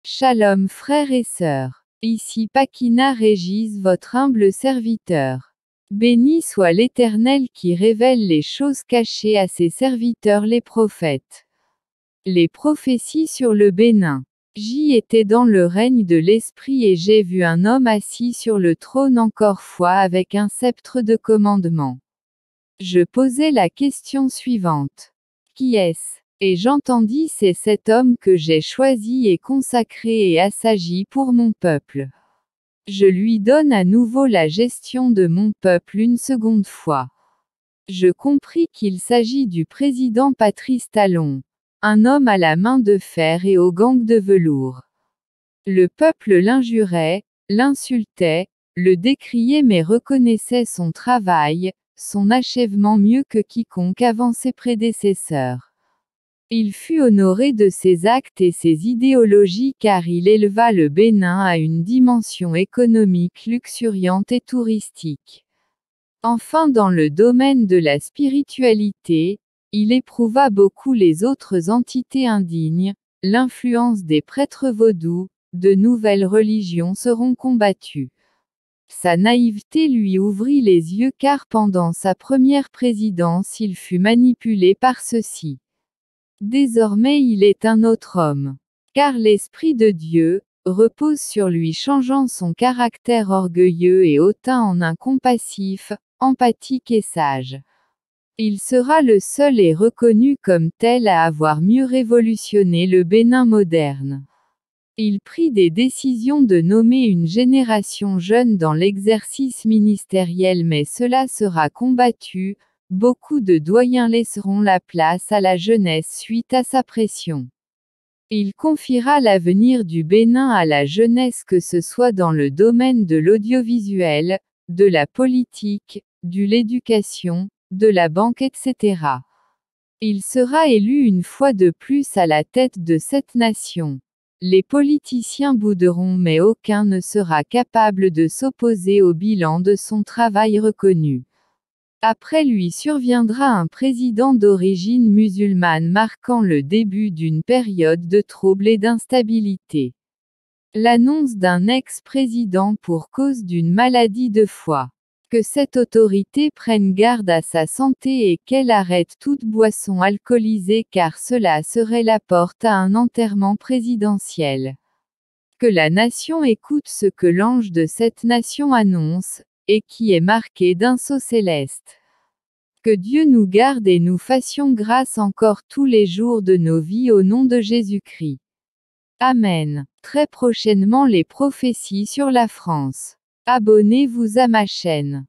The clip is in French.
Shalom frères et sœurs. Ici Pakina Régis, votre humble serviteur. Béni soit l'Éternel qui révèle les choses cachées à ses serviteurs les prophètes. Les prophéties sur le Bénin. J'y étais dans le règne de l'Esprit et j'ai vu un homme assis sur le trône encore fois avec un sceptre de commandement. Je posai la question suivante. Qui est-ce? Et j'entendis: c'est cet homme que j'ai choisi et consacré et assagi pour mon peuple. Je lui donne à nouveau la gestion de mon peuple une seconde fois. Je compris qu'il s'agit du président Patrice Talon, un homme à la main de fer et aux gangs de velours. Le peuple l'injurait, l'insultait, le décriait mais reconnaissait son travail, son achèvement mieux que quiconque avant ses prédécesseurs. Il fut honoré de ses actes et ses idéologies car il éleva le Bénin à une dimension économique luxuriante et touristique. Enfin, dans le domaine de la spiritualité, il éprouva beaucoup les autres entités indignes, l'influence des prêtres vaudous, de nouvelles religions seront combattues. Sa naïveté lui ouvrit les yeux car pendant sa première présidence il fut manipulé par ceux-ci. Désormais il est un autre homme. Car l'Esprit de Dieu repose sur lui, changeant son caractère orgueilleux et hautain en un compassif, empathique et sage. Il sera le seul et reconnu comme tel à avoir mieux révolutionné le Bénin moderne. Il prit des décisions de nommer une génération jeune dans l'exercice ministériel mais cela sera combattu. Beaucoup de doyens laisseront la place à la jeunesse suite à sa pression. Il confiera l'avenir du Bénin à la jeunesse, que ce soit dans le domaine de l'audiovisuel, de la politique, de l'éducation, de la banque, etc. Il sera élu une fois de plus à la tête de cette nation. Les politiciens bouderont mais aucun ne sera capable de s'opposer au bilan de son travail reconnu. Après lui surviendra un président d'origine musulmane marquant le début d'une période de troubles et d'instabilité. L'annonce d'un ex-président pour cause d'une maladie de foie. Que cette autorité prenne garde à sa santé et qu'elle arrête toute boisson alcoolisée car cela serait la porte à un enterrement présidentiel. Que la nation écoute ce que l'ange de cette nation annonce, et qui est marqué d'un sceau céleste. Que Dieu nous garde et nous fassions grâce encore tous les jours de nos vies au nom de Jésus-Christ. Amen. Très prochainement les prophéties sur la France. Abonnez-vous à ma chaîne.